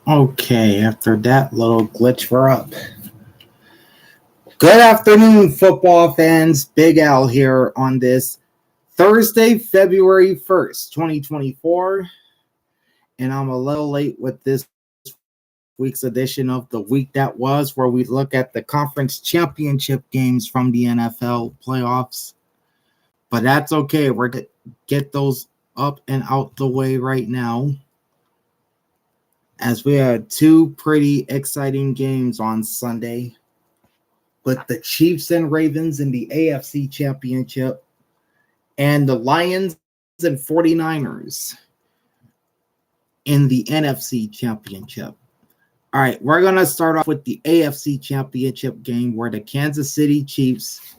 Okay, after that little glitch, we're up. Good afternoon, football fans. Big Al here on this Thursday, February 1st, 2024. And I'm a little late with this week's edition of the week that was, where we look at the conference championship games from the NFL playoffs. But that's okay. We're going to get those up and out the way right now, as we had two pretty exciting games on Sunday with the Chiefs and Ravens in the AFC Championship and the Lions and 49ers in the NFC Championship. All right, we're going to start off with the AFC Championship game where the Kansas City Chiefs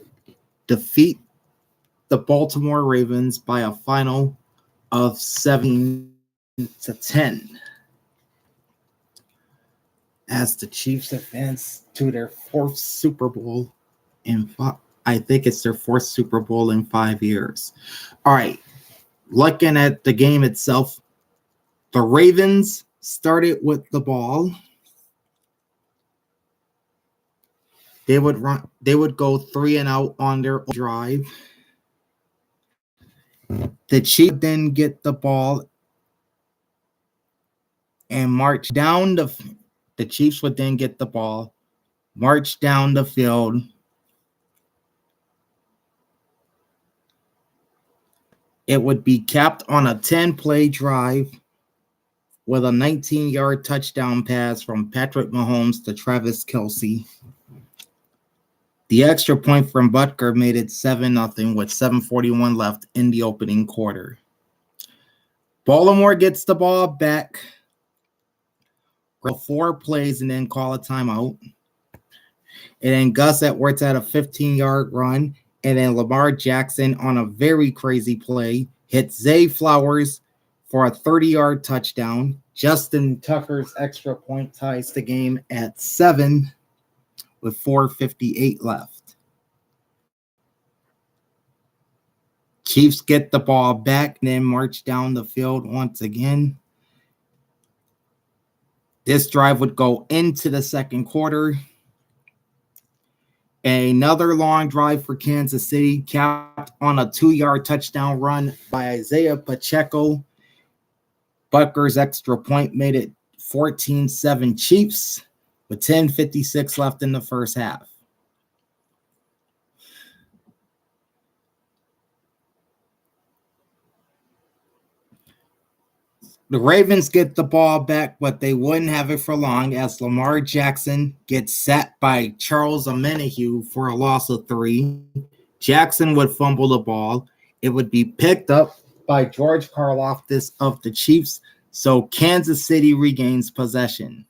defeat the Baltimore Ravens by a final of 7-10. As the Chiefs advance to their fourth Super Bowl I think it's their fourth Super Bowl in 5 years. All right, looking at the game itself, the Ravens started with the ball. They would go 3 and out on their drive. The Chiefs would then get the ball and march down the Chiefs would then get the ball, march down the field. It would be capped on a 10-play drive with a 19-yard touchdown pass from Patrick Mahomes to Travis Kelce. The extra point from Butker made it 7-0 with 7:41 left in the opening quarter. Baltimore gets the ball back, 4 plays, and then call a timeout. And then Gus Edwards had a 15-yard run. And then Lamar Jackson on a very crazy play hits Zay Flowers for a 30-yard touchdown. Justin Tucker's extra point ties the game at 7 with 4:58 left. Chiefs get the ball back and then march down the field once again. This drive would go into the second quarter. Another long drive for Kansas City, capped on a 2-yard touchdown run by Isaiah Pacheco. Butker's extra point made it 14-7 Chiefs with 10:56 left in the first half. The Ravens get the ball back, but they wouldn't have it for long as Lamar Jackson gets sacked by Charles Omenihu for a loss of 3. Jackson would fumble the ball. It would be picked up by George Karlaftis of the Chiefs, so Kansas City regains possession.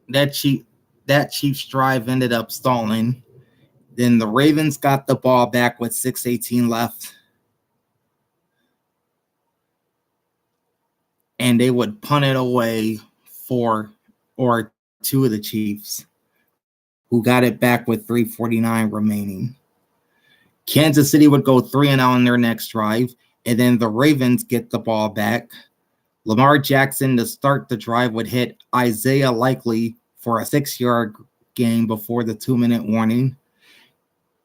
That Chiefs drive ended up stalling. Then the Ravens got the ball back with 6:18 left. And they would punt it away for or two of the Chiefs, who got it back with 3:49 remaining. Kansas City would go 3 and out on their next drive, and then the Ravens get the ball back. Lamar Jackson to start the drive would hit Isaiah Likely for a 6-yard gain before the 2-minute warning.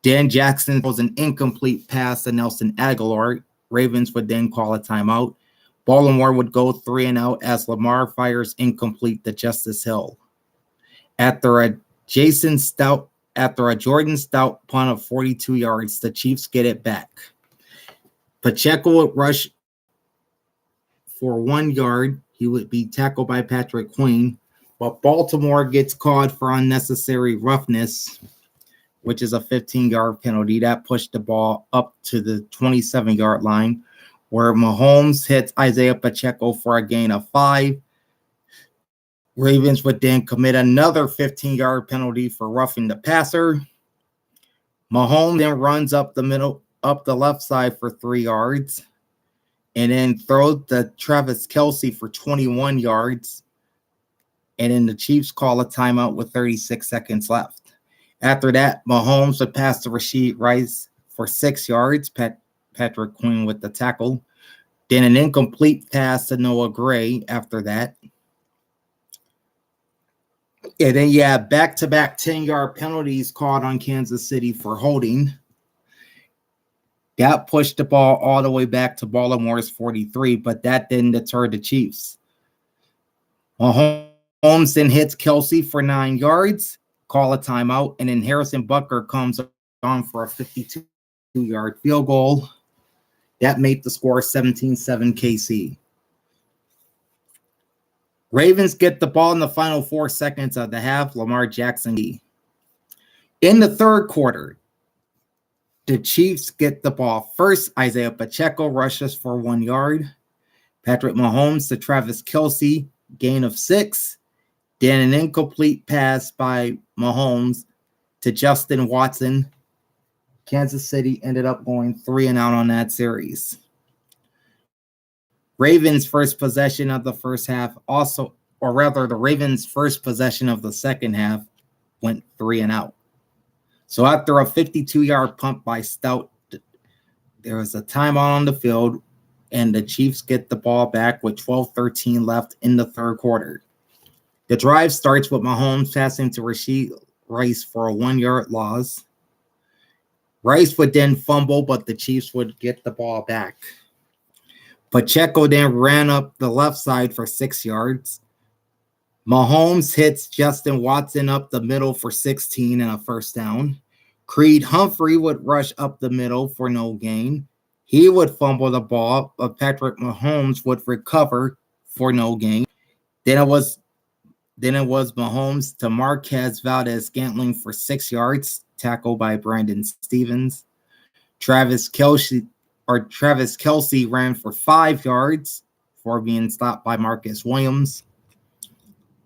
Dan Jackson was an incomplete pass to Nelson Aguilar. Ravens would then call a timeout. Baltimore would go 3 and out as Lamar fires incomplete to Justice Hill. After a Jordan Stout punt of 42 yards, the Chiefs get it back. Pacheco would rush for 1 yard. He would be tackled by Patrick Queen, but Baltimore gets called for unnecessary roughness, which is a 15-yard penalty. That pushed the ball up to the 27-yard line, where Mahomes hits Isaiah Pacheco for a gain of 5. Ravens would then commit another 15-yard penalty for roughing the passer. Mahomes then runs up the left side for 3 yards, and then throws to Travis Kelce for 21 yards. And then the Chiefs call a timeout with 36 seconds left. After that, Mahomes would pass to Rashid Rice for 6 yards. Patrick Queen with the tackle. Then an incomplete pass to Noah Gray after that. And then you have back-to-back 10-yard penalties called on Kansas City for holding. That pushed the ball all the way back to Baltimore's 43, but that didn't deter the Chiefs. Mahomes then hits Kelce for 9 yards, call a timeout, and then Harrison Butker comes on for a 52-yard field goal. That made the score 17-7 KC. Ravens get the ball in the final 4 seconds of the half. Lamar Jackson. In the third quarter, the Chiefs get the ball first. Isaiah Pacheco rushes for 1 yard. Patrick Mahomes to Travis Kelce, gain of 6. Then an incomplete pass by Mahomes to Justin Watson. Kansas City ended up going 3-and-out on that series. Ravens' first possession of the first half also, or rather the Ravens' first possession of the second half went 3-and-out. So after a 52-yard punt by Stout, there was a timeout on the field, and the Chiefs get the ball back with 12:13 left in the third quarter. The drive starts with Mahomes passing to Rashid Rice for a 1-yard loss. Rice would then fumble, but the Chiefs would get the ball back. Pacheco then ran up the left side for 6 yards. Mahomes hits Justin Watson up the middle for 16 and a first down. Creed Humphrey would rush up the middle for no gain. He would fumble the ball, but Patrick Mahomes would recover for no gain. Then it was Mahomes to Marquez Valdes-Scantling for 6 yards, tackled by Brandon Stevens. Travis Kelce ran for 5 yards before being stopped by Marcus Williams.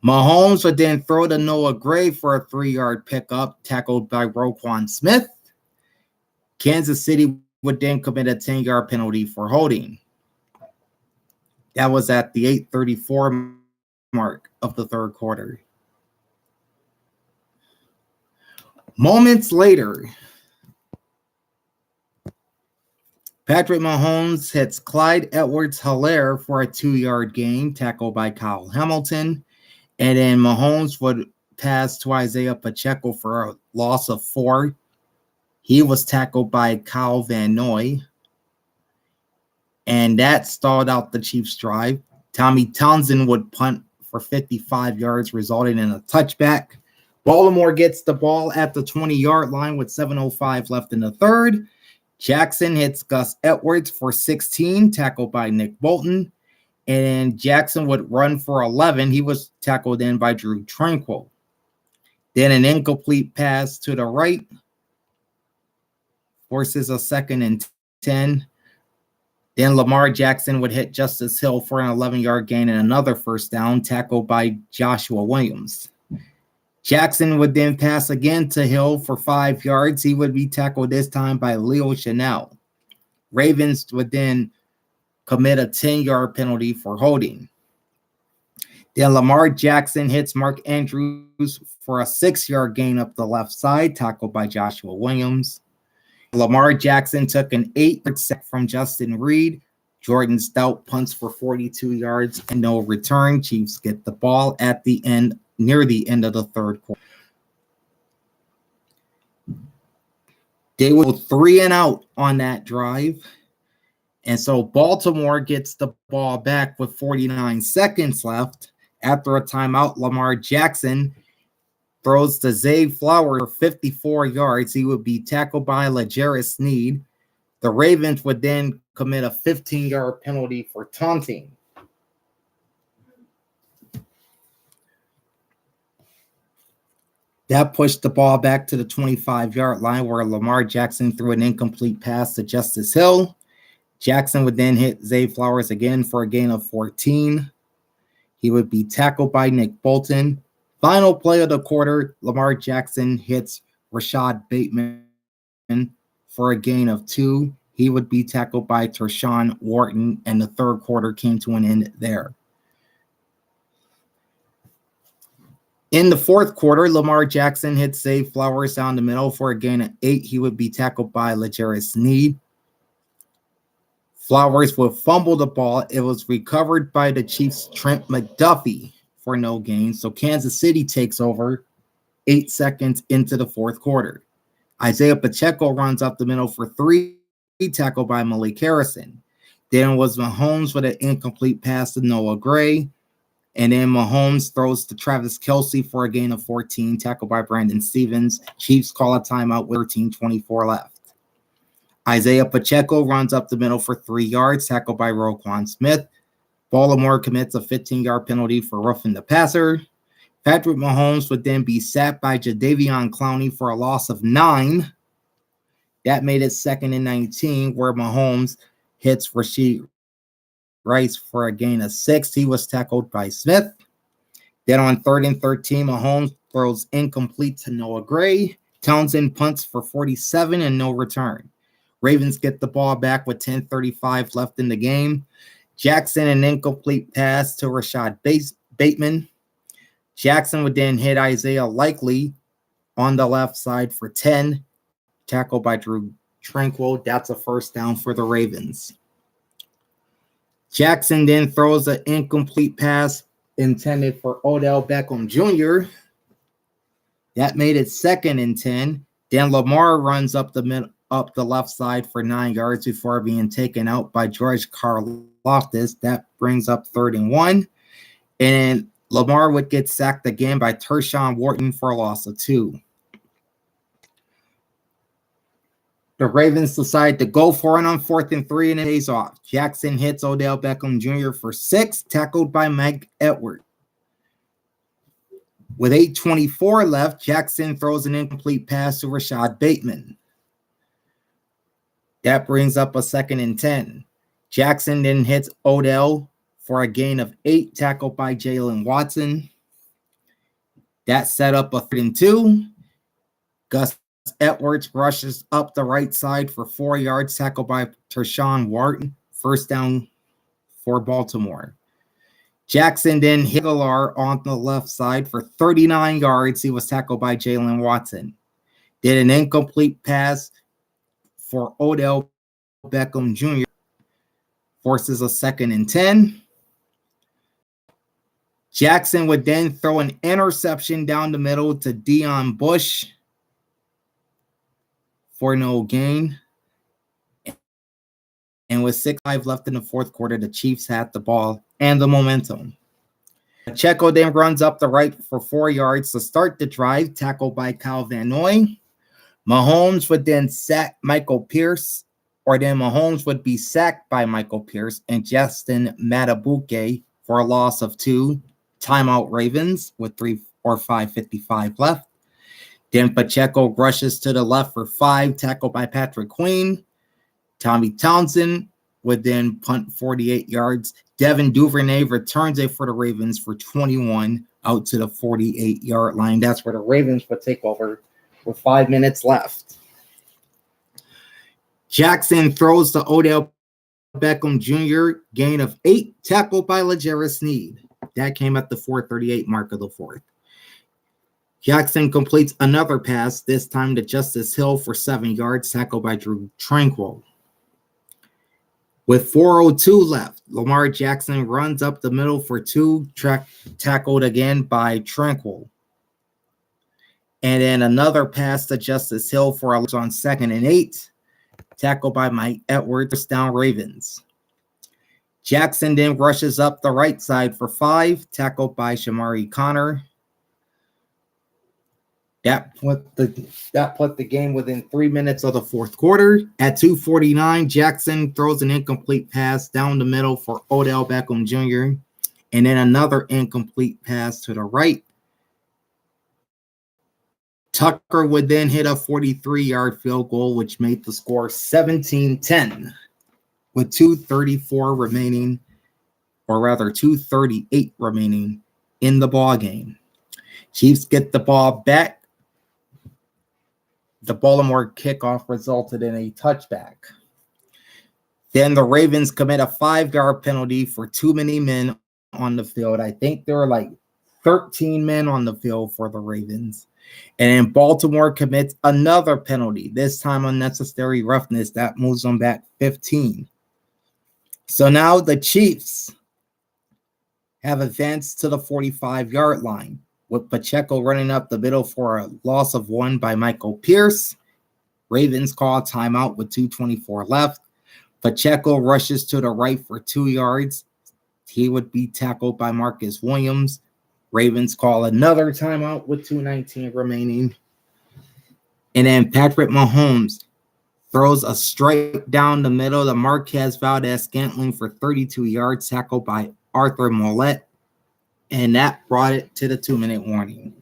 Mahomes would then throw to Noah Gray for a 3-yard pickup, tackled by Roquan Smith. Kansas City would then commit a 10-yard penalty for holding. That was at the 8:34 mark of the third quarter. Moments later, Patrick Mahomes hits Clyde Edwards-Helaire for a 2-yard gain, tackled by Kyle Hamilton. And then Mahomes would pass to Isaiah Pacheco for a loss of 4. He was tackled by Kyle Van Noy. And that stalled out the Chiefs' drive. Tommy Townsend would punt for 55 yards, resulting in a touchback. Baltimore gets the ball at the 20-yard line with 7:05 left in the third. Jackson hits Gus Edwards for 16, tackled by Nick Bolton. And Jackson would run for 11. He was tackled in by Drew Tranquill. Then an incomplete pass to the right forces a 2nd and 10. Then Lamar Jackson would hit Justice Hill for an 11-yard gain and another first down, tackled by Joshua Williams. Jackson would then pass again to Hill for 5 yards. He would be tackled this time by Leo Chanel. Ravens would then commit a 10-yard penalty for holding. Then Lamar Jackson hits Mark Andrews for a 6-yard gain up the left side, tackled by Joshua Williams. Lamar Jackson took an 8-yard sack from Justin Reed. Jordan Stout punts for 42 yards and no return. Chiefs get the ball at the end, near the end of the third quarter. They will 3-and-out on that drive. And so Baltimore gets the ball back with 49 seconds left. After a timeout, Lamar Jackson throws to Zay Flowers for 54 yards. He would be tackled by L'Jarius Sneed. The Ravens would then commit a 15-yard penalty for taunting. That pushed the ball back to the 25-yard line where Lamar Jackson threw an incomplete pass to Justice Hill. Jackson would then hit Zay Flowers again for a gain of 14. He would be tackled by Nick Bolton. Final play of the quarter, Lamar Jackson hits Rashad Bateman for a gain of 2. He would be tackled by Tershawn Wharton, and the third quarter came to an end there. In the fourth quarter, Lamar Jackson hit Zay Flowers down the middle for a gain of 8. He would be tackled by L'Jarius Sneed. Flowers would fumble the ball. It was recovered by the Chiefs' Trent McDuffie for no gain. So Kansas City takes over 8 seconds into the fourth quarter. Isaiah Pacheco runs up the middle for 3, tackled by Malik Harrison. Then was Mahomes with an incomplete pass to Noah Gray. And then Mahomes throws to Travis Kelce for a gain of 14, tackled by Brandon Stevens. Chiefs call a timeout with 13:24 left. Isaiah Pacheco runs up the middle for 3 yards, tackled by Roquan Smith. Baltimore commits a 15-yard penalty for roughing the passer. Patrick Mahomes would then be sacked by Jadeveon Clowney for a loss of 9. That made it 2nd and 19, where Mahomes hits Rashee Rice for a gain of 6. He was tackled by Smith. Then on 3rd and 13, Mahomes throws incomplete to Noah Gray. Townsend punts for 47 and no return. Ravens get the ball back with 10:35 left in the game. Jackson, an incomplete pass to Rashad Bateman. Jackson would then hit Isaiah Likely on the left side for 10, tackled by Drew Tranquill. That's a first down for the Ravens. Jackson then throws an incomplete pass intended for Odell Beckham Jr. That made it 2nd and 10. Then Lamar runs up the left side for 9 yards before being taken out by George Karlaftis. That brings up 3rd and 1. And Lamar would get sacked again by Tershawn Wharton for a loss of 2. The Ravens decide to go for it on 4th and 3, and it pays off. Jackson hits Odell Beckham Jr. for 6, tackled by Mike Edwards. With 8:24 left, Jackson throws an incomplete pass to Rashad Bateman. That brings up a 2nd and 10. Jackson then hits Odell for a gain of 8, tackled by Jalen Watson. That set up a 3rd and 2. Gus Edwards rushes up the right side for 4 yards, tackled by Tershawn Wharton. First down for Baltimore. Jackson then hit Aguilar on the left side for 39 yards. He was tackled by Jalen Watson. Did an incomplete pass for Odell Beckham Jr. Forces a 2nd and 10. Jackson would then throw an interception down the middle to Dion Bush for no gain. And with 6:05 left in the fourth quarter, the Chiefs had the ball and the momentum. Pacheco then runs up the right for 4 yards to start the drive, tackled by Kyle Van Noy. Mahomes would then sack Michael Pierce, or then Mahomes would be sacked by Michael Pierce and Justin Matabuke for a loss of 2. Timeout Ravens with 3 or 5:55 left. Then Pacheco rushes to the left for 5, tackled by Patrick Queen. Tommy Townsend would then punt 48 yards. Devin Duvernay returns it for the Ravens for 21 out to the 48-yard line. That's where the Ravens would take over with 5 minutes left. Jackson throws to Odell Beckham Jr., gain of 8, tackled by L'Jarius Sneed. That came at the 4:38 mark of the fourth. Jackson completes another pass, this time to Justice Hill for 7 yards, tackled by Drew Tranquill. With 4:02 left, Lamar Jackson runs up the middle for 2, tackled again by Tranquill. And then another pass to Justice Hill for a loss on 2nd and 8, tackled by Mike Edwards, down Ravens. Jackson then rushes up the right side for 5, tackled by Shamari Connor. That put the game within 3 minutes of the fourth quarter. At 2:49, Jackson throws an incomplete pass down the middle for Odell Beckham Jr. And then another incomplete pass to the right. Tucker would then hit a 43-yard field goal, which made the score 17-10 with 2:34 remaining, or rather 2:38 remaining in the ball game. Chiefs get the ball back. The Baltimore kickoff resulted in a touchback. Then the Ravens commit a 5-yard penalty for too many men on the field. I think there were like 13 men on the field for the Ravens. And then Baltimore commits another penalty, this time unnecessary roughness, that moves them back 15. So now the Chiefs have advanced to the 45-yard line, with Pacheco running up the middle for a loss of 1 by Michael Pierce. Ravens call timeout with 2:24 left. Pacheco rushes to the right for 2 yards. He would be tackled by Marcus Williams. Ravens call another timeout with 2:19 remaining. And then Patrick Mahomes throws a strike down the middle to Marquez Valdes-Scantling for 32 yards, tackled by Arthur Mollett. And that brought it to the 2-minute warning.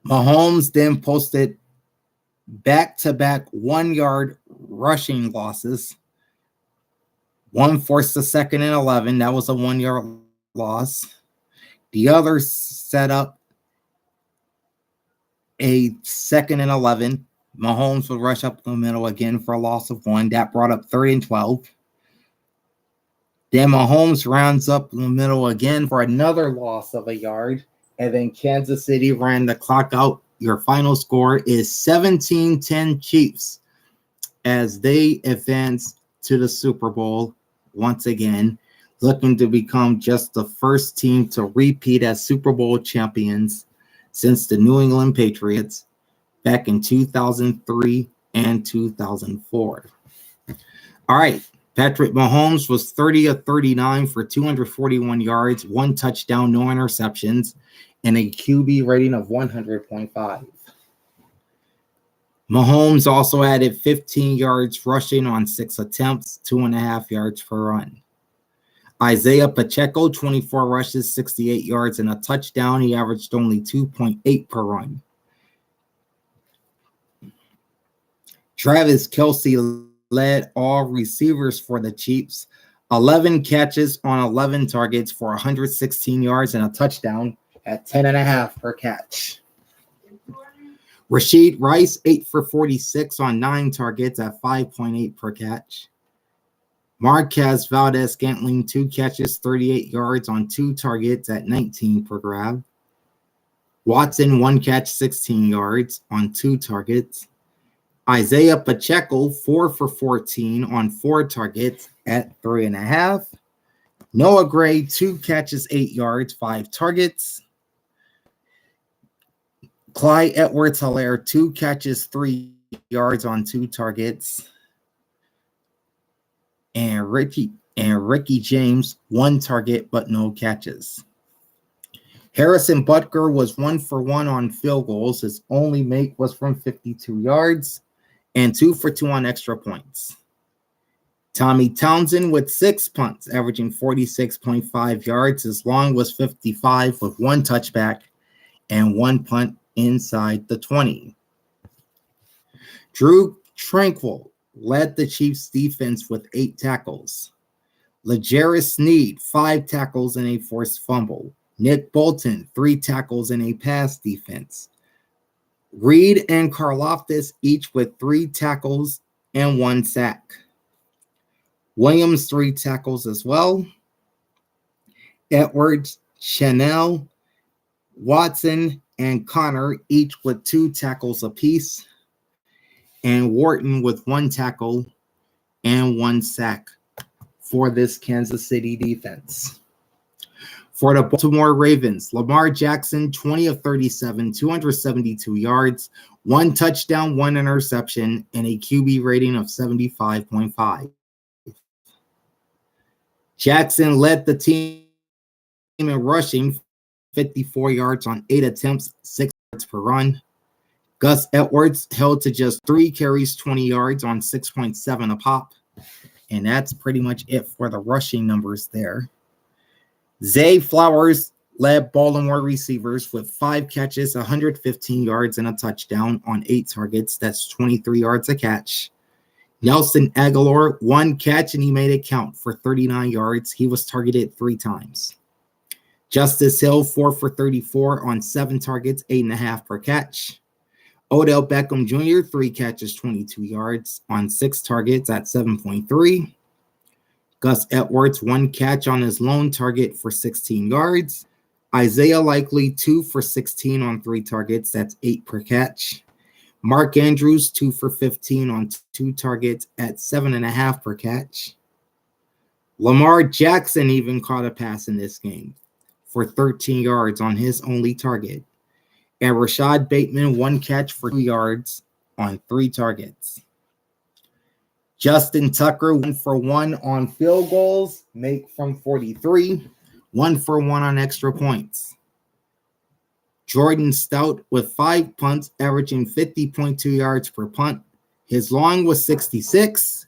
Mahomes then posted back-to-back 1-yard rushing losses. One forced a 2nd and 11. That was a 1-yard loss. The other set up a 2nd and 11. Mahomes would rush up the middle again for a loss of 1. That brought up 3rd and 12. Then Mahomes rounds up the middle again for another loss of a yard. And then Kansas City ran the clock out. Your final score is 17-10 Chiefs as they advance to the Super Bowl once again, looking to become just the first team to repeat as Super Bowl champions since the New England Patriots back in 2003 and 2004. All right. Patrick Mahomes was 30 of 39 for 241 yards, 1 touchdown, no interceptions, and a QB rating of 100.5. Mahomes also added 15 yards rushing on 6 attempts, 2.5 yards per run. Isaiah Pacheco, 24 rushes, 68 yards, and a touchdown. He averaged only 2.8 per run. Travis Kelce led all receivers for the Chiefs, 11 catches on 11 targets for 116 yards and a touchdown at 10.5 per catch. Rashid Rice, 8 for 46 on 9 targets at 5.8 per catch. Marquez Valdes-Scantling, 2 catches, 38 yards on 2 targets at 19 per grab. Watson, 1 catch, 16 yards on 2 targets. Isaiah Pacheco, 4 for 14 on 4 targets at 3.5. Noah Gray, 2 catches, 8 yards, 5 targets. Clyde Edwards-Helaire, 2 catches, 3 yards on 2 targets. And Ricky James, 1 target but no catches. Harrison Butker was 1 for 1 on field goals. His only make was from 52 yards and 2 for 2 on extra points. Tommy Townsend with 6 punts, averaging 46.5 yards. His long was 55 with 1 touchback and 1 punt inside the 20. Drew Tranquill led the Chiefs defense with 8 tackles. L'Jarius Sneed, 5 tackles and a forced fumble. Nick Bolton, 3 tackles and a pass defense. Reed and Karlaftis each with 3 tackles and 1 sack. Williams, 3 tackles as well. Edwards, Chanel, Watson, and Connor each with 2 tackles apiece. And Wharton with 1 tackle and 1 sack for this Kansas City defense. For the Baltimore Ravens, Lamar Jackson, 20 of 37, 272 yards, 1 touchdown, 1 interception, and a QB rating of 75.5. Jackson led the team in rushing, 54 yards on 8 attempts, 6 yards per run. Gus Edwards held to just 3 carries, 20 yards on 6.7 a pop. And that's pretty much it for the rushing numbers there. Zay Flowers led Baltimore receivers with 5 catches, 115 yards, and a touchdown on 8 targets. That's 23 yards a catch. Nelson Aguilar, 1 catch, and he made it count for 39 yards. He was targeted 3 times. Justice Hill, 4 for 34 on 7 targets, 8.5 per catch. Odell Beckham Jr., 3 catches, 22 yards on 6 targets at 7.3. Gus Edwards, 1 catch on his lone target for 16 yards. Isaiah Likely, 2 for 16 on 3 targets. That's 8 per catch. Mark Andrews, 2 for 15 on 2 targets at 7.5 per catch. Lamar Jackson even caught a pass in this game for 13 yards on his only target. And Rashad Bateman, 1 catch for 2 yards on 3 targets. Justin Tucker, 1 for 1 on field goals, make from 43. 1 for 1 on extra points. Jordan Stout with 5 punts, averaging 50.2 yards per punt. His long was 66,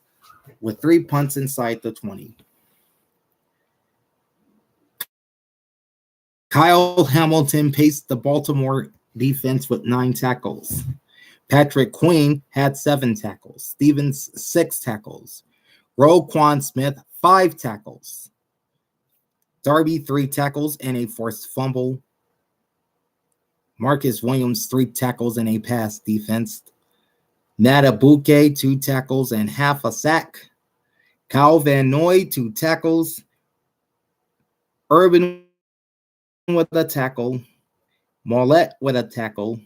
with 3 punts inside the 20. Kyle Hamilton paced the Baltimore defense with 9 tackles. Patrick Queen had 7 tackles. Stevens, 6 tackles. Roquan Smith, 5 tackles. Darby, 3 tackles and a forced fumble. Marcus Williams, 3 tackles and a pass defense. Nadabuke, 2 tackles and half a sack. Kyle Van Noy, 2 tackles. Urban with a tackle. Mollett with a tackle.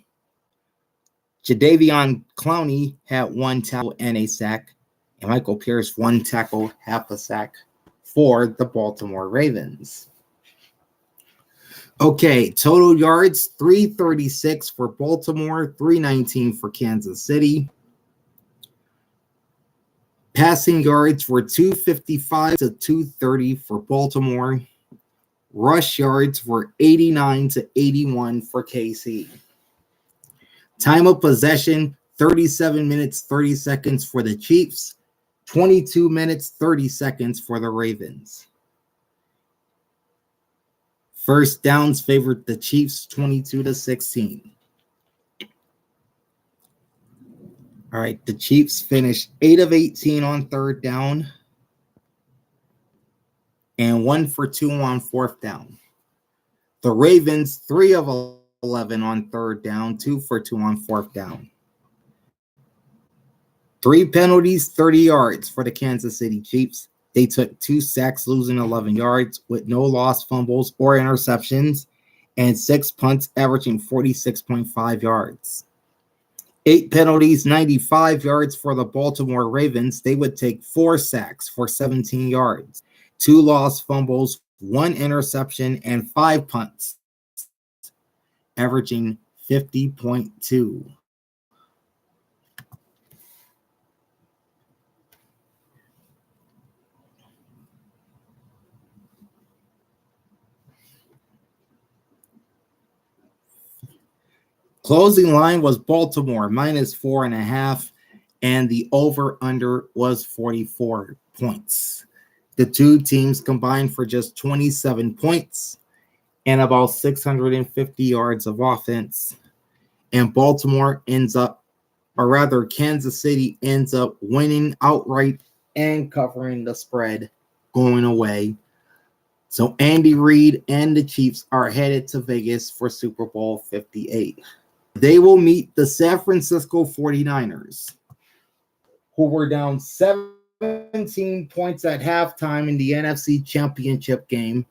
Jadeveon Clowney had 1 tackle and a sack. And Michael Pierce, 1 tackle, half a sack for the Baltimore Ravens. Okay, total yards, 336 for Baltimore, 319 for Kansas City. Passing yards were 255 to 230 for Baltimore. Rush yards were 89 to 81 for KC. Time of possession, 37 minutes, 30 seconds for the Chiefs, 22 minutes, 30 seconds for the Ravens. First downs favored the Chiefs 22 to 16. All right, the Chiefs finished 8 of 18 on 3rd down and 1 for 2 on 4th down. The Ravens, 3 of 11 on 3rd down, 2 for 2 on 4th down. 3 penalties, 30 yards for the Kansas City Chiefs. They took 2 sacks, losing 11 yards with no lost fumbles or interceptions, and 6 punts, averaging 46.5 yards. 8 penalties, 95 yards for the Baltimore Ravens. They would take 4 sacks for 17 yards, 2 lost fumbles, 1 interception, and 5 punts, averaging 50.2. Closing line was Baltimore minus 4.5, and the over-under was 44 points. The two teams combined for just 27 points and about 650 yards of offense. And Baltimore ends up, or rather Kansas City ends up winning outright and covering the spread going away. So Andy Reid and the Chiefs are headed to Vegas for Super Bowl 58. They will meet the San Francisco 49ers, who were down 17 points at halftime in the NFC Championship game.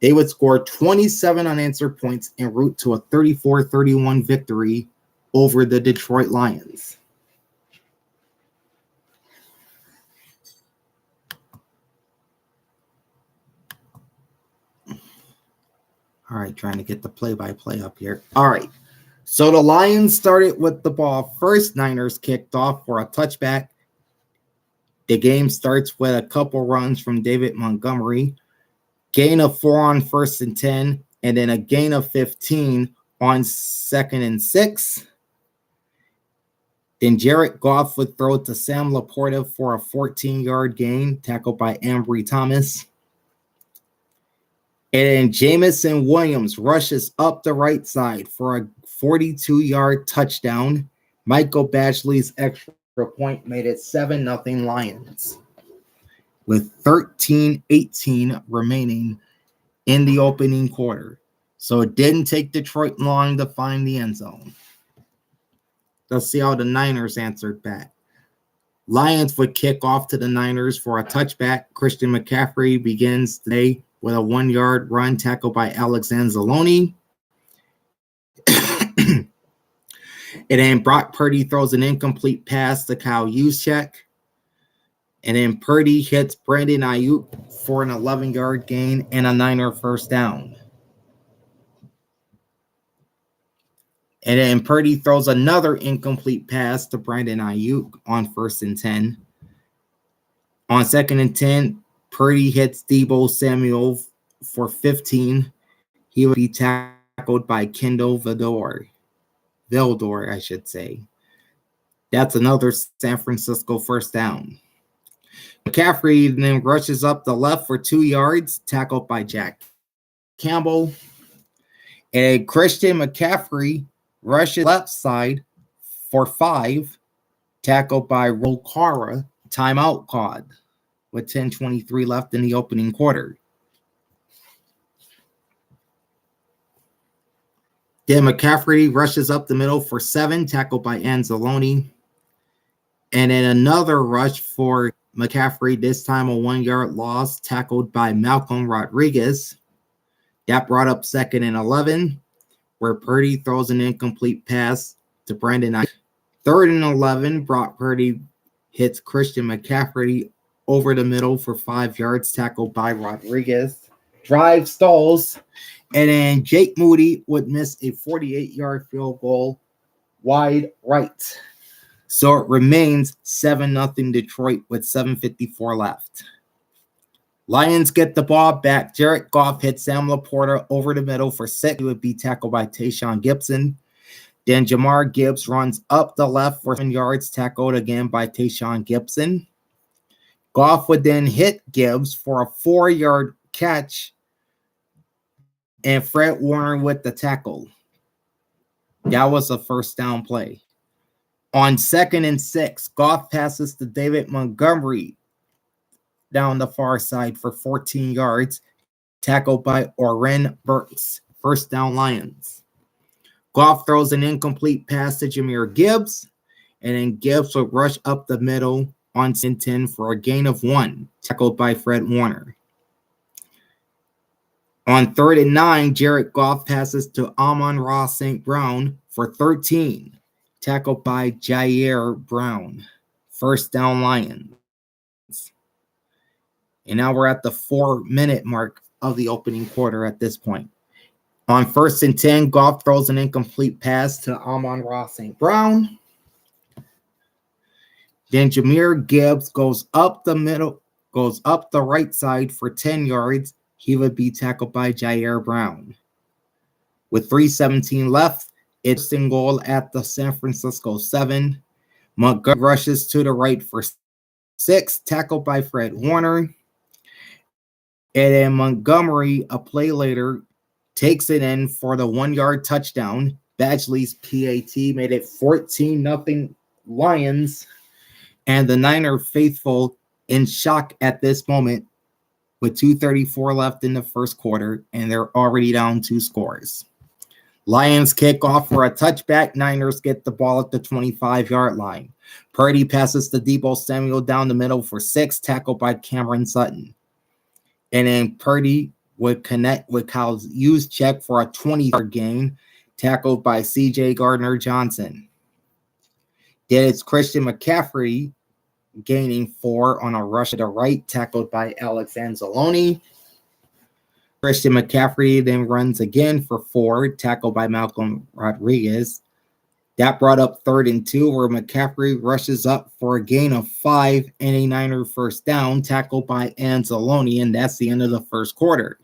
They would score 27 unanswered points en route to a 34-31 victory over the Detroit Lions. All right, trying to get the play-by-play up here. All right. So the Lions started with the ball first. Niners kicked off for a touchback. The game starts with a couple runs from David Montgomery. Gain of 4 on 1st and 10, and then a gain of 15 on 2nd and 6. Then Jared Goff would throw to Sam Laporta for a 14-yard gain, tackled by Ambry Thomas. And then Jamison Williams rushes up the right side for a 42-yard touchdown. Michael Badgley's extra point made it 7-0 Lions, with 13:18 remaining in the opening quarter. So it didn't take Detroit long to find the end zone. Let's see how the Niners answered back. Lions would kick off to the Niners for a touchback. Christian McCaffrey begins the day with a 1-yard run tackled by Alex Anzalone. And then Brock Purdy throws an incomplete pass to Kyle Juszczyk. And then Purdy hits Brandon Ayuk for an 11-yard gain and a Niner first down. And then Purdy throws another incomplete pass to Brandon Ayuk on 1st and 10. On 2nd and 10, Purdy hits Deebo Samuel for 15. He would be tackled by Kendall Vildor, I should say. That's another San Francisco first down. McCaffrey then rushes up the left for 2 yards, tackled by Jack Campbell. And Christian McCaffrey rushes left side for 5, tackled by Rokara. Timeout called with 10:23 left in the opening quarter. Then McCaffrey rushes up the middle for 7, tackled by Anzalone. And then another rush for McCaffrey, this time a 1-yard loss, tackled by Malcolm Rodriguez. That brought up 2nd and 11, where Purdy throws an incomplete pass to Brandon Ayuk. 3rd and 11, Brock Purdy hits Christian McCaffrey over the middle for 5 yards, tackled by Rodriguez. Drive stalls, and then Jake Moody would miss a 48-yard field goal wide right. So it remains 7-0 Detroit with 7:54 left. Lions get the ball back. Jared Goff hits Sam Laporta over the middle for 6. He would be tackled by Tayshaun Gibson. Then Jamar Gibbs runs up the left for 7 yards, tackled again by Tayshaun Gibson. Goff would then hit Gibbs for a 4-yard catch, and Fred Warner with the tackle. That was a first down play. On 2nd and 6, Goff passes to David Montgomery down the far side for 14 yards, tackled by Oren Burks. First down Lions. Goff throws an incomplete pass to Jahmyr Gibbs, and then Gibbs will rush up the middle on 10 for a gain of 1, tackled by Fred Warner. On 3rd and 9, Jared Goff passes to Amon-Ra St. Brown for 13, tackled by Jair Brown. First down Lions. And now we're at the 4-minute mark of the opening quarter at this point. On 1st and 10, Goff throws an incomplete pass to Amon-Ra St. Brown. Then Jahmyr Gibbs goes up the right side for 10 yards. He would be tackled by Jair Brown. With 3:17 left, it's in goal at the San Francisco 7. Montgomery rushes to the right for 6, tackled by Fred Warner. And then Montgomery, a play later, takes it in for the 1-yard touchdown. Badgley's PAT made it 14-0 Lions. And the Niner faithful in shock at this moment with 2:34 left in the first quarter, and they're already down 2 scores. Lions kick off for a touchback. Niners get the ball at the 25-yard line. Purdy passes to Deebo Samuel down the middle for 6, tackled by Cameron Sutton. And then Purdy would connect with Kyle Juszczyk for a 20-yard gain, tackled by C.J. Gardner-Johnson. Then it's Christian McCaffrey gaining 4 on a rush to the right, tackled by Alex Anzalone. Christian McCaffrey then runs again for 4, tackled by Malcolm Rodriguez. That brought up 3rd and 2, where McCaffrey rushes up for a gain of 5 and a Niner first down, tackled by Anzalone, and that's the end of the first quarter.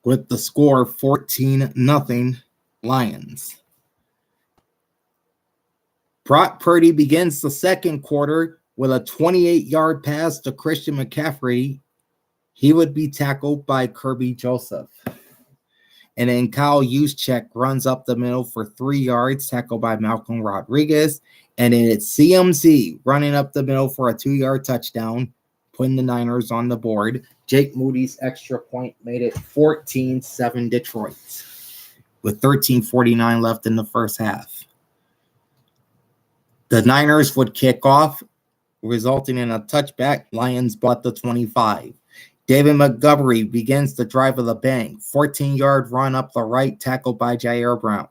With the score 14-0 Lions. Brock Purdy begins the second quarter with a 28-yard pass to Christian McCaffrey. He would be tackled by Kirby Joseph. And then Kyle Juszczyk runs up the middle for 3 yards, tackled by Malcolm Rodriguez. And then it's CMC running up the middle for a 2-yard touchdown, putting the Niners on the board. Jake Moody's extra point made it 14-7 Detroit with 13:49 left in the first half. The Niners would kick off, resulting in a touchback. Lions bought the 25. David Montgomery begins the drive of the bank. 14-yard run up the right, tackled by Jair Brown.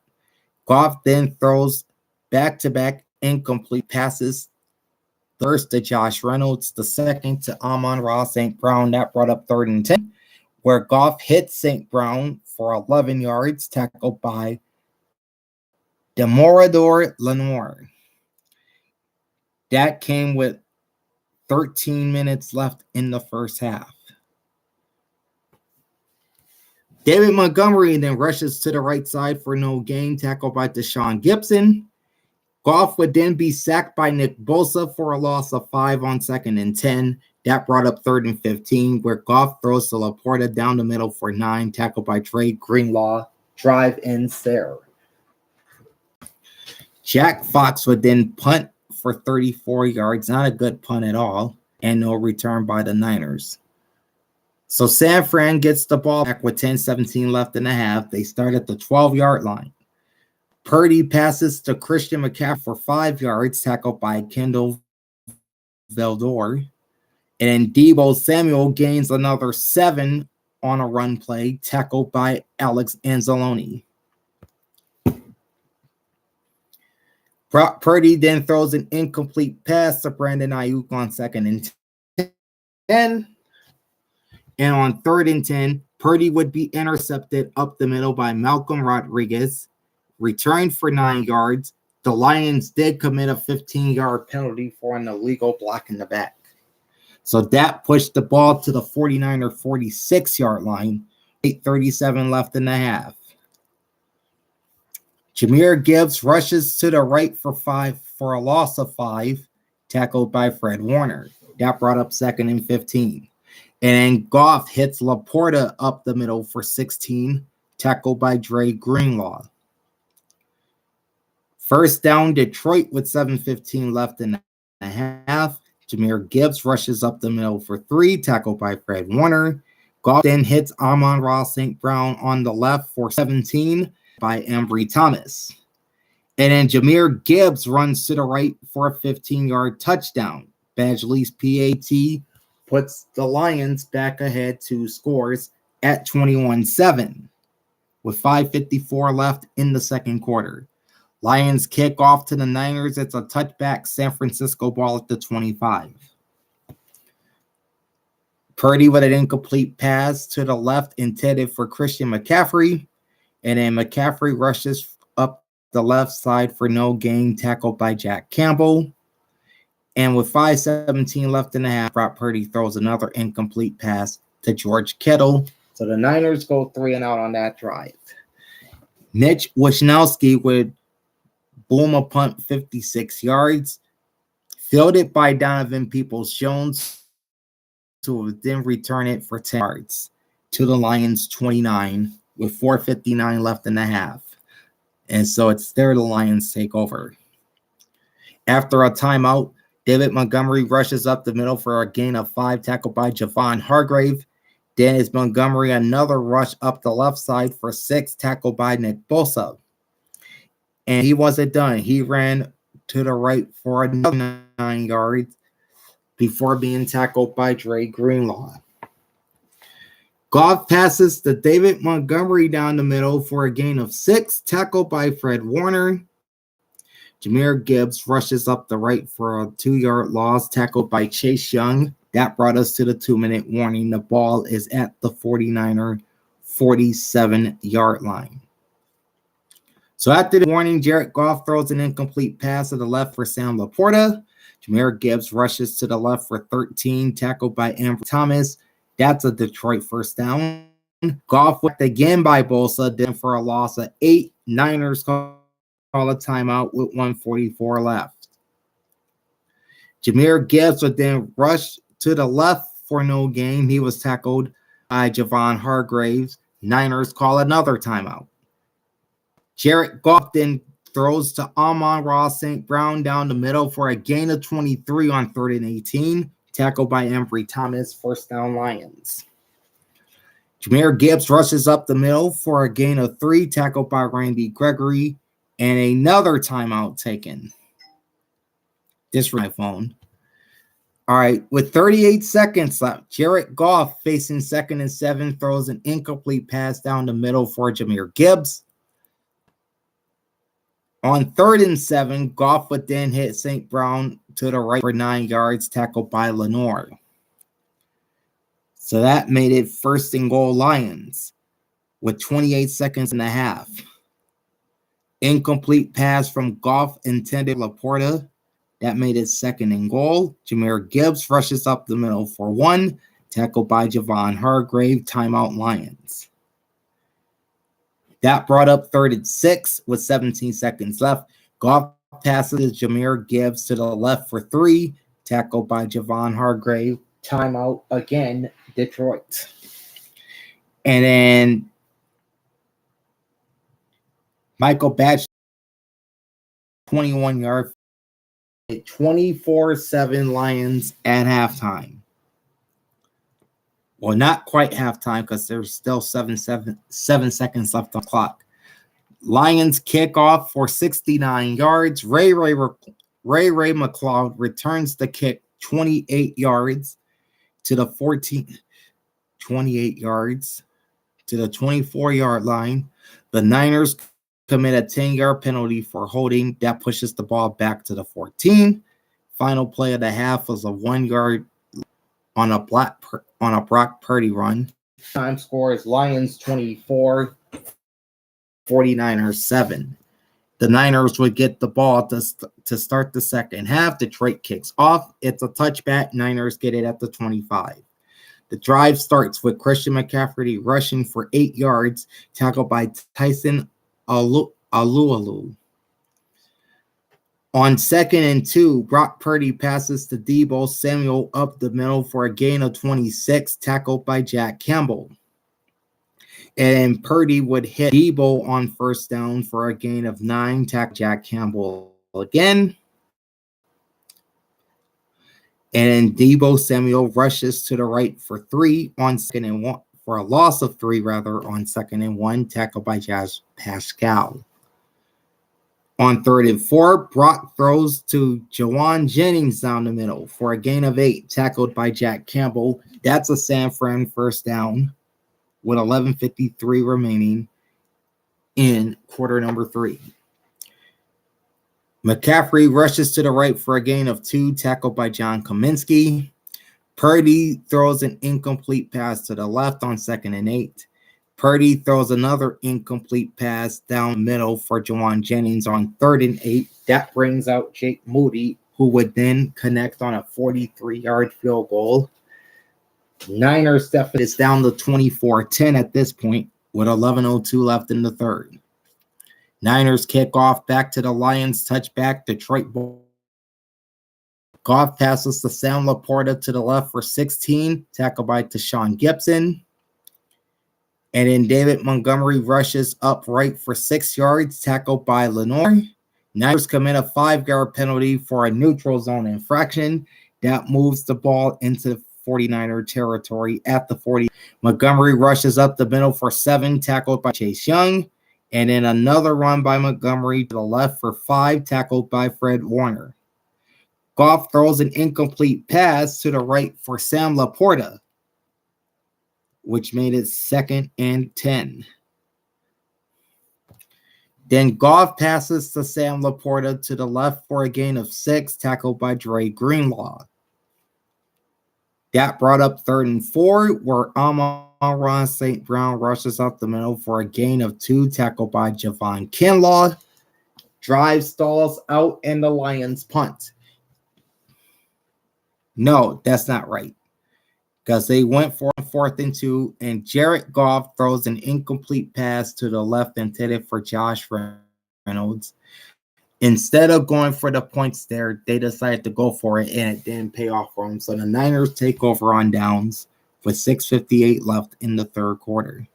Goff then throws back-to-back incomplete passes. First to Josh Reynolds, the second to Amon-Ra St. Brown. That brought up 3rd and 10, where Goff hit St. Brown for 11 yards, tackled by Demorador Lenoir. That came with 13 minutes left in the first half. David Montgomery then rushes to the right side for no gain, tackled by Deshaun Gibson. Goff would then be sacked by Nick Bosa for a loss of 5 on 2nd and 10. That brought up 3rd and 15, where Goff throws to Laporta down the middle for 9, tackled by Dre Greenlaw. Drive ends there. Jack Fox would then punt for 34 yards. Not a good punt at all, and no return by the Niners. So San Fran gets the ball back with 10:17 left in the half. They start at the 12-yard line. Purdy passes to Christian McCaffrey for 5 yards, tackled by Kendall Vildor. And Deebo Samuel gains another 7 on a run play, tackled by Alex Anzalone. Purdy then throws an incomplete pass to Brandon Ayuk on 2nd and 10. And on 3rd and 10, Purdy would be intercepted up the middle by Malcolm Rodriguez, returned for 9 yards. The Lions did commit a 15-yard penalty for an illegal block in the back. So that pushed the ball to the 49er 46-yard line, 8:37 left in the half. Jahmyr Gibbs rushes to the right for a loss of 5, tackled by Fred Warner. That brought up 2nd and 15. And Goff hits Laporta up the middle for 16, tackled by Dre Greenlaw. First down, Detroit with 7:15 left in the half. Jahmyr Gibbs rushes up the middle for 3, tackled by Fred Warner. Goff then hits Amon-Ra St. Brown on the left for 17 by Ambry Thomas. And then Jahmyr Gibbs runs to the right for a 15-yard touchdown. Badgley's PAT puts the Lions back ahead 2 scores at 21-7 with 5:54 left in the second quarter. Lions kick off to the Niners. It's a touchback San Francisco ball at the 25. Purdy with an incomplete pass to the left intended for Christian McCaffrey. And then McCaffrey rushes up the left side for no gain, tackled by Jack Campbell. And with 5:17 left in the half, Brock Purdy throws another incomplete pass to George Kittle. So the Niners go 3 and out on that drive. Mitch Wishnowsky would boom a punt 56 yards, fielded by Donovan Peoples-Jones, who would then return it for 10 yards to the Lions 29 with 4:59 left in the half. And so it's there the Lions take over. After a timeout, David Montgomery rushes up the middle for a gain of 5, tackled by Javon Hargrave. Then is Montgomery another rush up the left side for 6, tackled by Nick Bosa. And he wasn't done. He ran to the right for another 9 yards before being tackled by Dre Greenlaw. Goff passes to David Montgomery down the middle for a gain of 6, tackled by Fred Warner. Jahmyr Gibbs rushes up the right for a 2-yard loss, tackled by Chase Young. That brought us to the 2-minute warning. The ball is at the 49er 47-yard line. So after the warning, Jared Goff throws an incomplete pass to the left for Sam Laporta. Jahmyr Gibbs rushes to the left for 13, tackled by Ambry Thomas. That's a Detroit first down. Goff whacked again by Bosa, then for a loss of 8. Niners call a timeout with 1:44 left. Jahmyr Gibbs would then rush to the left for no gain. He was tackled by Javon Hargraves. Niners call another timeout. Jared Goff then throws to Amon-Ra St. Brown down the middle for a gain of 23 on 3rd and 18. Tackled by Ambry Thomas, first down Lions. Jahmyr Gibbs rushes up the middle for a gain of 3, tackled by Randy Gregory, and another timeout taken. This my phone. All right, with 38 seconds left, Jared Goff facing 2nd and 7 throws an incomplete pass down the middle for Jahmyr Gibbs. On 3rd and 7, Goff would then hit St. Brown to the right for 9 yards, tackled by Lenoir. So that made it 1st and goal Lions with 28 seconds and a half. Incomplete pass from Goff intended Laporta. That made it 2nd and goal. Jahmyr Gibbs rushes up the middle for 1, tackled by Javon Hargrave, timeout Lions. That brought up 3rd and 6 with 17 seconds left. Goff passes Jahmyr Gibbs to the left for 3, tackled by Javon Hargrave, timeout again, Detroit. And then Michael Batch, 21-yard, 24-7 Lions at halftime. Well, not quite halftime because there's still 7 seconds left on the clock. Lions kick off for 69 yards. Ray McLeod returns the kick 28 yards to the 28 yards to the 24-yard line. The Niners commit a 10-yard penalty for holding. That pushes the ball back to the 14. Final play of the half was a 1-yard on a Brock Purdy run. Time score is Lions 24, 49ers 7. The Niners would get the ball to start the second half. Detroit kicks off. It's a touchback. Niners get it at the 25. The drive starts with Christian McCaffrey rushing for 8 yards, tackled by Tyson Alualu. On 2nd and 2, Brock Purdy passes to Deebo Samuel up the middle for a gain of 26, tackled by Jack Campbell. And Purdy would hit Deebo on 1st down for a gain of 9, tackle Jack Campbell again. And Deebo Samuel rushes to the right for 3 on 2nd and 1, for a loss of 3 rather, on 2nd and 1, tackled by Jazz Pascal. On 3rd and 4, Brock throws to Jawan Jennings down the middle for a gain of 8, tackled by Jack Campbell. That's a San Fran 1st down with 11:53 remaining in quarter number 3. McCaffrey rushes to the right for a gain of 2, tackled by John Kaminsky. Purdy throws an incomplete pass to the left on 2nd and 8. Purdy throws another incomplete pass down middle for Jawan Jennings on 3rd and 8. That brings out Jake Moody, who would then connect on a 43-yard field goal. Niners deficit is down to 24-10 at this point with 11:02 left in the 3rd. Niners kick off back to the Lions, touchback, Detroit ball. Goff passes to Sam Laporta to the left for 16, tackled by Tashawn Gibson. And then David Montgomery rushes up right for 6 yards, tackled by Lenoir. Niners commit a 5-yard penalty for a neutral zone infraction. That moves the ball into 49er territory at the 40. Montgomery rushes up the middle for 7, tackled by Chase Young. And then another run by Montgomery to the left for 5, tackled by Fred Warner. Goff throws an incomplete pass to the right for Sam Laporta, which made it 2nd and 10. Then Goff passes to Sam Laporta to the left for a gain of 6, tackled by Dre Greenlaw. That brought up 3rd and 4, where Amon-Ra St. Brown rushes up the middle for a gain of 2, tackled by Javon Kinlaw. Drive stalls out, and the Lions punt. No, that's not right, because they went for 4th and 2, and Jared Goff throws an incomplete pass to the left intended for Josh Reynolds. Instead of going for the points there, they decided to go for it, and it didn't pay off for them. So the Niners take over on downs with 6:58 left in the 3rd quarter.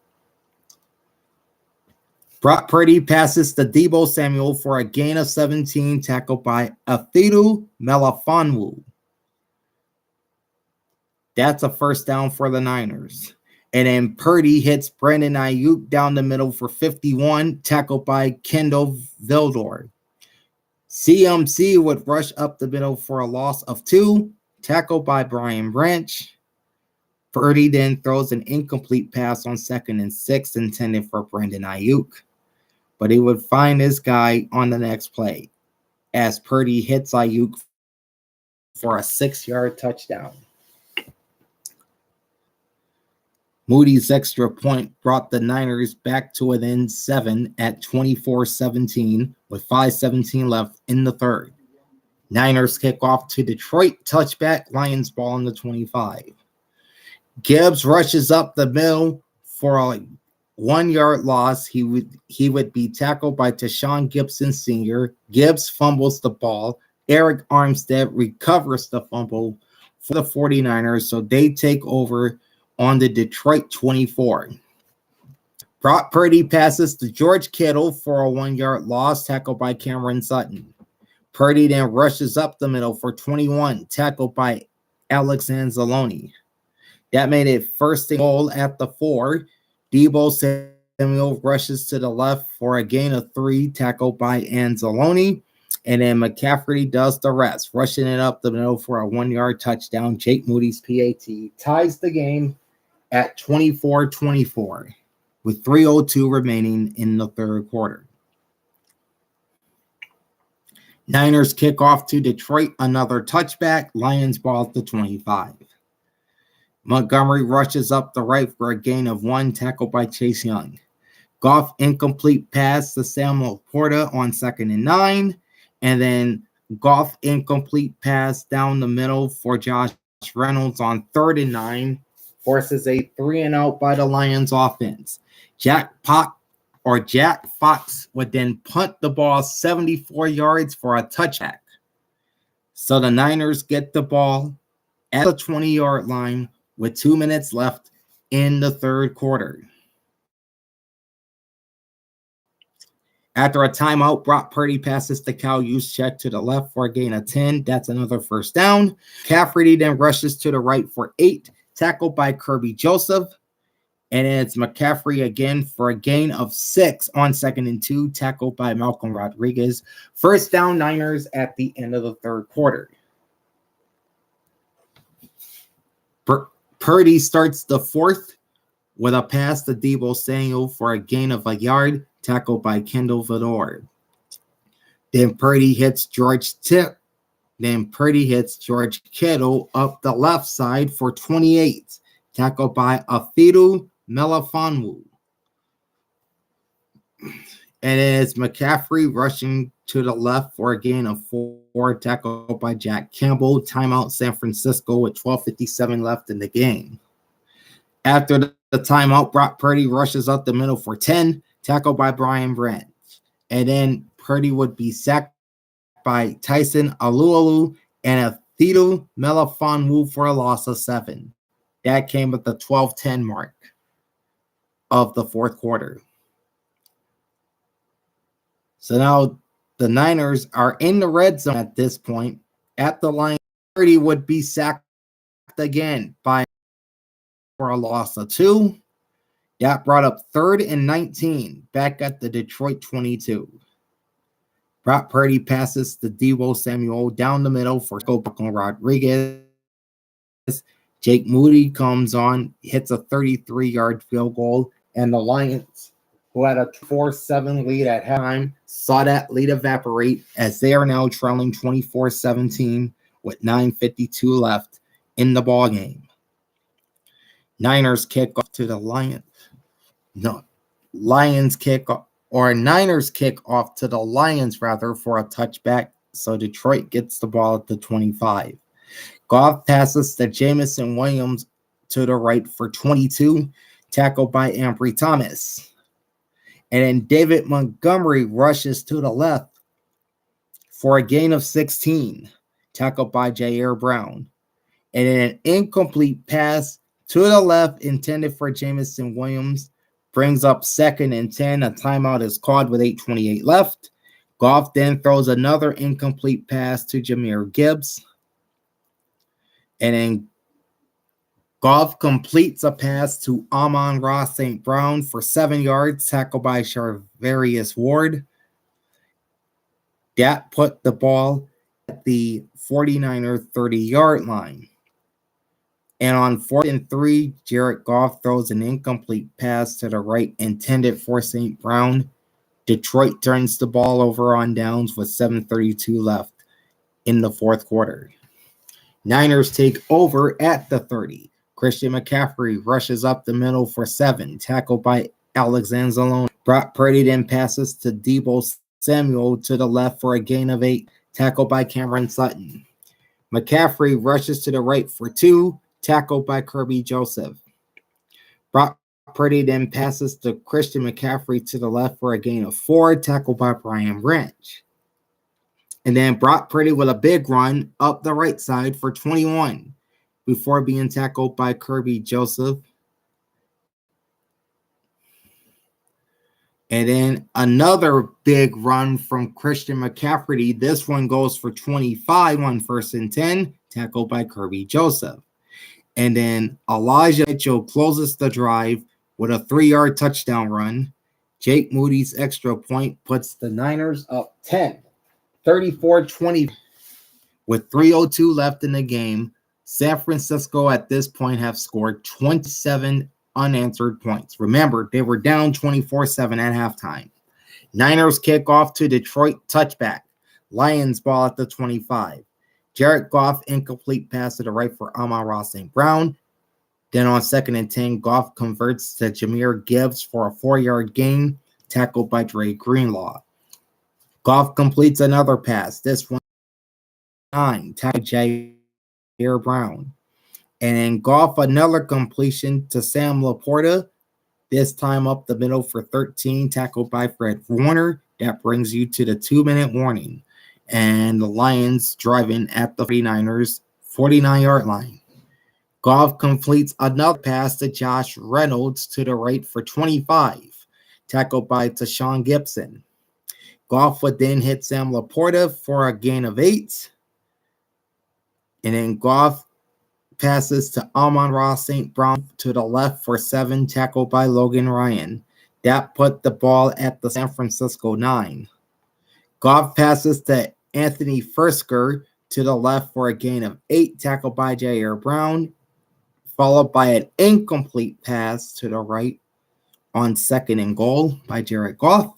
Brock Purdy passes to Deebo Samuel for a gain of 17, tackled by Afidu Melifonwu. That's a 1st down for the Niners. And then Purdy hits Brandon Ayuk down the middle for 51, tackled by Kendall Vildor. CMC would rush up the middle for a loss of 2, tackled by Brian Branch. Purdy then throws an incomplete pass on 2nd and 6 intended for Brandon Ayuk, but he would find this guy on the next play as Purdy hits Ayuk for a 6-yard touchdown. Moody's extra point brought the Niners back to within 7 at 24-17 with 5:17 left in the third. Niners kick off to Detroit, touchback, Lions ball on the 25. Gibbs rushes up the middle for a 1-yard loss. He would be tackled by Tashawn Gibson Sr. Gibbs fumbles the ball. Eric Armstead recovers the fumble for the 49ers, so they take over on the Detroit 24. Brock Purdy passes to George Kittle for a 1-yard loss, tackled by Cameron Sutton. Purdy then rushes up the middle for 21, tackled by Alex Anzalone. That made it first and goal at the 4. Deebo Samuel rushes to the left for a gain of 3, tackled by Anzalone. And then McCaffrey does the rest, rushing it up the middle for a 1-yard touchdown. Jake Moody's PAT ties the game at 24-24 with 3:02 remaining in the third quarter. Niners kick off to Detroit, another touchback. Lions ball at the 25. Montgomery rushes up the right for a gain of 1, tackled by Chase Young. Goff incomplete pass to Samuel Porta on 2nd and 9. And then Goff incomplete pass down the middle for Josh Reynolds on 3rd and 9. Forces a 3-and-out by the Lions offense. Jack Fox would then punt the ball 74 yards for a touchback. So the Niners get the ball at the 20-yard line with 2 minutes left in the third quarter. After a timeout, Brock Purdy passes to Kyle Juszczyk to the left for a gain of 10. That's another first down. Cafferty then rushes to the right for 8, tackled by Kirby Joseph. And it's McCaffrey again for a gain of 6 on 2nd and 2, tackled by Malcolm Rodriguez. First down, Niners at the end of the third quarter. Purdy starts the fourth with a pass to Deebo Samuel for a gain of a yard, tackled by Kendall Vador. Then Purdy hits George Kittle up the left side for 28, tackled by Afidu Melifonwu. And it's McCaffrey rushing to the left for a gain of 4, tackled by Jack Campbell. Timeout San Francisco with 12:57 left in the game. After the timeout, Brock Purdy rushes up the middle for 10, tackled by Brian Branch. And then Purdy would be sacked by Tyson Alualu and Afidu Melifonwu for a loss of 7. That came at the 12:10 mark of the fourth quarter. So now the Niners are in the red zone at this point. At the line, Purdy would be sacked again by for a loss of 2. That brought up 3rd and 19 back at the Detroit 22. Brock Purdy passes to Deebo Samuel down the middle for Malcolm Rodriguez. Jake Moody comes on, hits a 33-yard field goal, and the Lions, who had a 4-7 lead at halftime, saw that lead evaporate as they are now trailing 24-17 with 9:52 left in the ballgame. Niners kick off to the Lions. Niners kick off to the Lions, rather, for a touchback. So Detroit gets the ball at the 25. Goff passes to Jameson Williams to the right for 22, tackled by Ambry Thomas. And then David Montgomery rushes to the left for a gain of 16, tackled by Jair Brown. And then an incomplete pass to the left intended for Jameson Williams brings up 2nd and 10. A timeout is called with 8:28 left. Goff then throws another incomplete pass to Jahmyr Gibbs. And then Goff completes a pass to Amon-Ra St. Brown for 7 yards, tackled by Charvarius Ward. That put the ball at the 49er 30-yard line. And on 4th and 3, Jared Goff throws an incomplete pass to the right intended for St. Brown. Detroit turns the ball over on downs with 7:32 left in the fourth quarter. Niners take over at the 30. Christian McCaffrey rushes up the middle for 7, tackled by Alex Anzalone. Brock Purdy then passes to Deebo Samuel to the left for a gain of 8, tackled by Cameron Sutton. McCaffrey rushes to the right for 2, tackled by Kirby Joseph. Brock Purdy then passes to Christian McCaffrey to the left for a gain of 4, tackled by Brian Branch. And then Brock Purdy with a big run up the right side for 21 before being tackled by Kirby Joseph. And then another big run from Christian McCaffrey. This one goes for 25 on 1st and 10, tackled by Kirby Joseph. And then Elijah Mitchell closes the drive with a 3-yard touchdown run. Jake Moody's extra point puts the Niners up 10, 34-20. With 3:02 left in the game, San Francisco at this point have scored 27 unanswered points. Remember, they were down 24-7 at halftime. Niners kick off to Detroit, touchback. Lions ball at the 25. Jared Goff, incomplete pass to the right for Amon-Ra St. Brown. Then on 2nd and 10, Goff converts to Jahmyr Gibbs for a 4-yard gain, tackled by Dre Greenlaw. Goff completes another pass. This one 9, tackled Jair Brown. And then Goff another completion to Sam Laporta, this time up the middle for 13, tackled by Fred Warner. That brings you to the 2-minute warning. And the Lions driving at the 49ers 49-yard line. Goff completes another pass to Josh Reynolds to the right for 25, tackled by Tashawn Gibson. Goff would then hit Sam Laporta for a gain of 8. And then Goff passes to Amon-Ra St. Brown to the left for 7, tackled by Logan Ryan. That put the ball at the San Francisco 9. Goff passes to Anthony Firkser to the left for a gain of 8, tackled by Jair Brown, followed by an incomplete pass to the right on 2nd and goal by Jared Goff.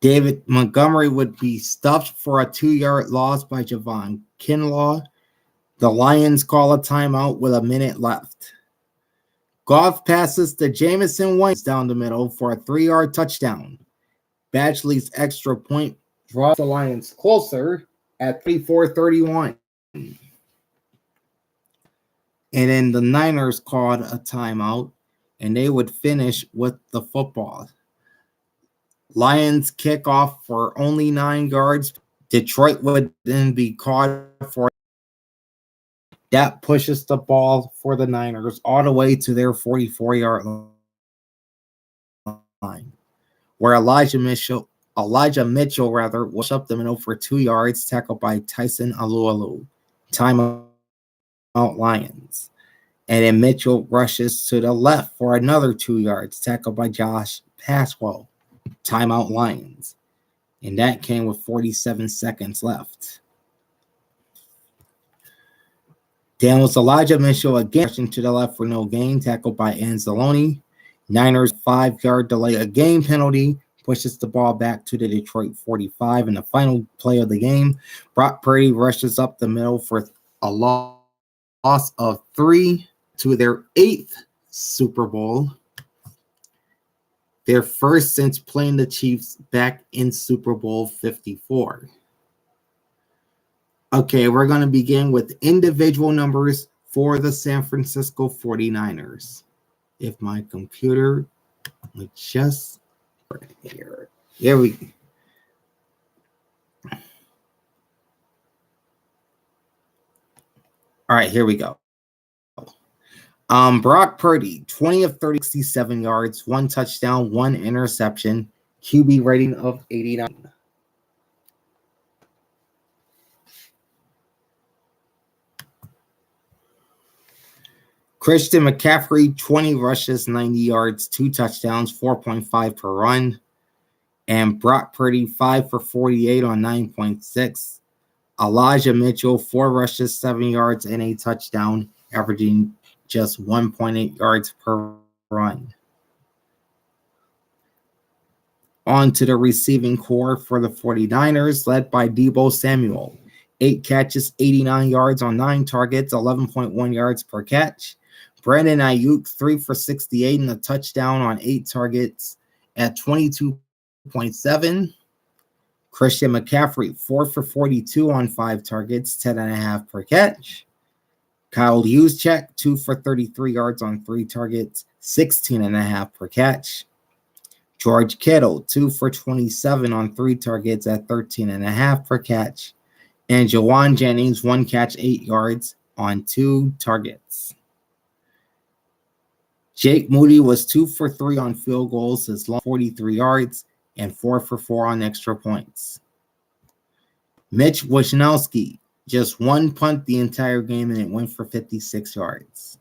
David Montgomery would be stuffed for a 2-yard loss by Javon Kinlaw. The Lions call a timeout with a minute left. Goff passes to Jameson Williams down the middle for a 3-yard touchdown. Badgley's extra point draws the Lions closer at 34-31. And then the Niners called a timeout, and they would finish with the football. Lions kick off for only 9 yards. Detroit would then be called for. That pushes the ball for the Niners all the way to their 44-yard line, where Elijah Mitchell was up the middle for 2 yards, tackled by Tyson Alualu. Timeout Lions. And then Mitchell rushes to the left for another 2 yards, tackled by Josh Paswell. Timeout Lions. And that came with 47 seconds left. Then was Elijah Mitchell again rushing to the left for no gain, tackled by Anzalone. Niners 5-yard delay a game penalty pushes the ball back to the Detroit 45. In the final play of the game, Brock Purdy rushes up the middle for a loss of 3 to their 8th Super Bowl. Their first since playing the Chiefs back in Super Bowl 54. Okay, we're going to begin with individual numbers for the San Francisco 49ers. If my computer would just right here. There we go. All right, here we go. Brock Purdy, 20 of 30, 67 yards, 1 touchdown, 1 interception, QB rating of 89. Christian McCaffrey, 20 rushes, 90 yards, 2 touchdowns, 4.5 per run. And Brock Purdy, 5 for 48 on 9.6. Elijah Mitchell, 4 rushes, 7 yards, and a touchdown, averaging just 1.8 yards per run. On to the receiving core for the 49ers, led by Deebo Samuel. 8 catches, 89 yards on 9 targets, 11.1 yards per catch. Brandon Ayuk, 3 for 68 and a touchdown on 8 targets at 22.7. Christian McCaffrey, 4 for 42 on 5 targets, 10.5 per catch. Kyle Juszczyk, 2 for 33 yards on 3 targets, 16.5 per catch. George Kittle, 2 for 27 on 3 targets at 13.5 per catch. And Jawan Jennings, 1 catch, 8 yards on 2 targets. Jake Moody was 2 for 3 on field goals, his long 43 yards, and 4 for 4 on extra points. Mitch Wishnowsky, just 1 punt the entire game, and it went for 56 yards.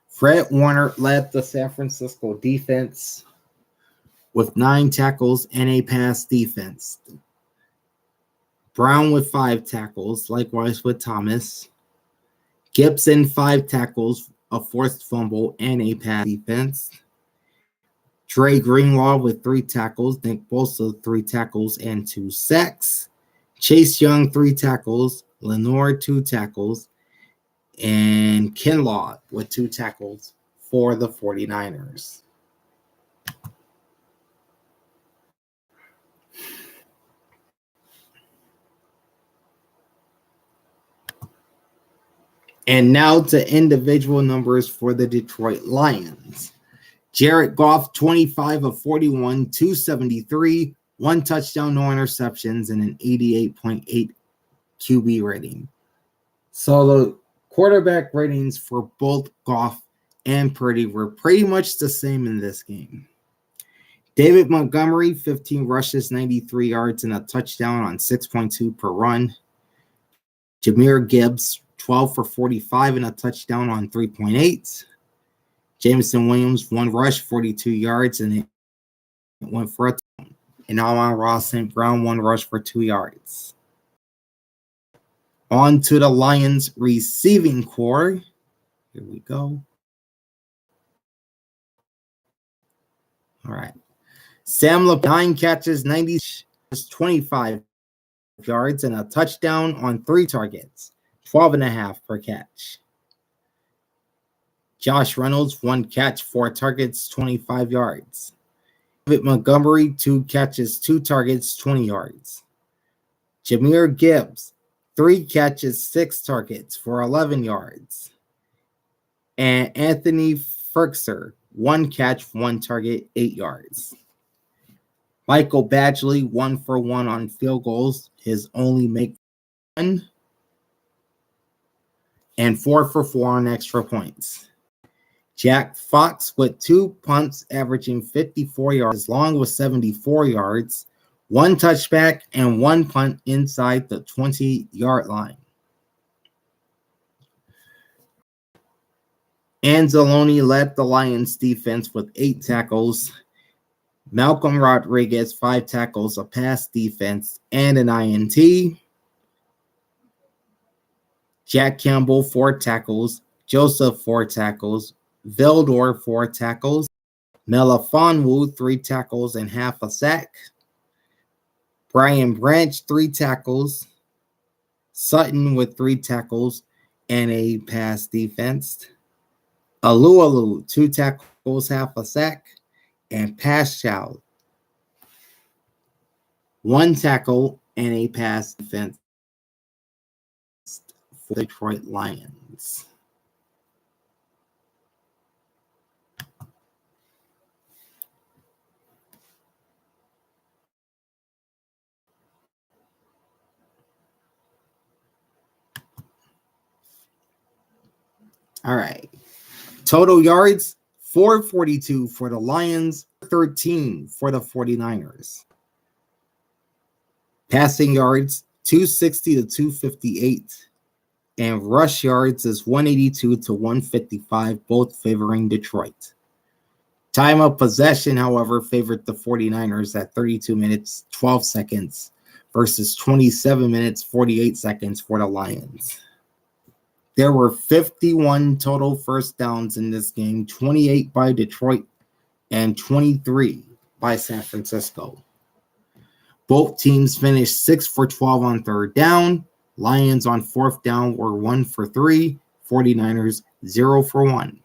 Fred Warner led the San Francisco defense with 9 tackles and a pass defense. Brown with 5 tackles, likewise with Thomas. Gibson, 5 tackles, a forced fumble, and a pass defense. Dre Greenlaw with 3 tackles. Nick Bosa, 3 tackles and 2 sacks. Chase Young, 3 tackles. Lenore, 2 tackles. And Kinlaw with 2 tackles for the 49ers. And now to individual numbers for the Detroit Lions. Jared Goff, 25 of 41, 273, 1 touchdown, no interceptions, and an 88.8 QB rating. So the quarterback ratings for both Goff and Purdy were pretty much the same in this game. David Montgomery, 15 rushes, 93 yards, and a touchdown on 6.2 per run. Jahmyr Gibbs, 12 for 45 and a touchdown on 3.8. Jameson Williams, 1 rush, 42 yards, and it went for a touchdown. And Amon-Ra St. Brown, 1 rush for 2 yards. On to the Lions receiving core. Here we go. All right. Sam LaPorta, 9 catches, 25 yards, and a touchdown on 3 targets, 12.5 per catch. Josh Reynolds, 1 catch, 4 targets, 25 yards. David Montgomery, 2 catches, 2 targets, 20 yards. Jahmyr Gibbs, 3 catches, 6 targets for 11 yards. And Anthony Firkser, 1 catch, 1 target, 8 yards. Michael Badgley, 1 for 1 on field goals, his only make 1. And 4 for 4 on extra points. Jack Fox with 2 punts averaging 54 yards, long with 74 yards, 1 touchback, and 1 punt inside the 20-yard line. Anzalone led the Lions defense with 8 tackles. Malcolm Rodriguez, 5 tackles, a pass defense, and an INT. Jack Campbell, 4 tackles. Joseph, 4 tackles. Vildor, 4 tackles. Melifonwu, 3 tackles and half a sack. Brian Branch, 3 tackles. Sutton with 3 tackles and a pass defense. Alualu, 2 tackles, half a sack. And Pascal, 1 tackle and a pass defense for the Detroit Lions. All right. Total yards, 442 for the Lions, 13 for the 49ers. Passing yards, 260 to 258. And rush yards is 182 to 155, both favoring Detroit. Time of possession, however, favored the 49ers at 32 minutes, 12 seconds versus 27 minutes, 48 seconds for the Lions. There were 51 total first downs in this game, 28 by Detroit and 23 by San Francisco. Both teams finished 6 for 12 on third down. Lions on fourth down were 1 for 3. 49ers 0 for 1.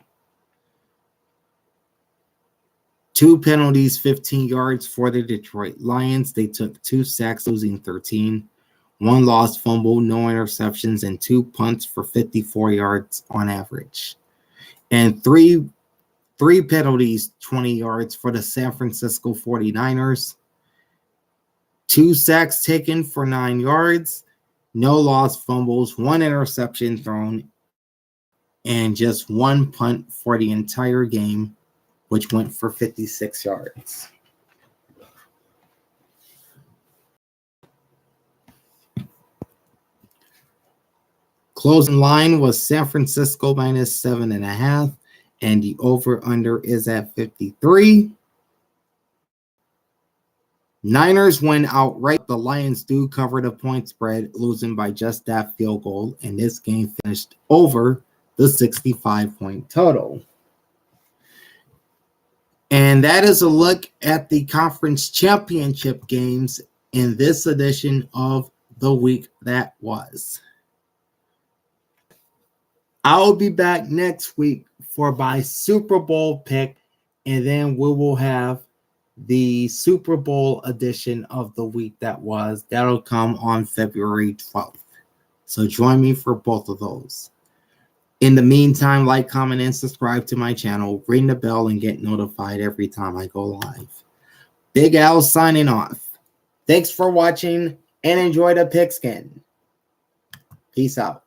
2 penalties, 15 yards for the Detroit Lions. They took 2 sacks, losing 13. 1 lost fumble, no interceptions, and 2 punts for 54 yards on average. And three penalties, 20 yards for the San Francisco 49ers. 2 sacks taken for 9 yards. No lost fumbles, 1 interception thrown, and just 1 punt for the entire game, which went for 56 yards. Closing line was San Francisco minus 7.5, and the over-under is at 53. Niners win outright. The Lions do cover the point spread, losing by just that field goal, and this game finished over the 65-point total. And that is a look at the conference championship games in this edition of the week that was. I will be back next week for my Super Bowl pick, and then we will have the Super Bowl edition of the week that was. That'll come on February 12th. So join me for both of those. In the meantime, like, comment, and subscribe to my channel. Ring the bell and get notified every time I go live. Big Al signing off. Thanks for watching and enjoy the pigskin. Peace out.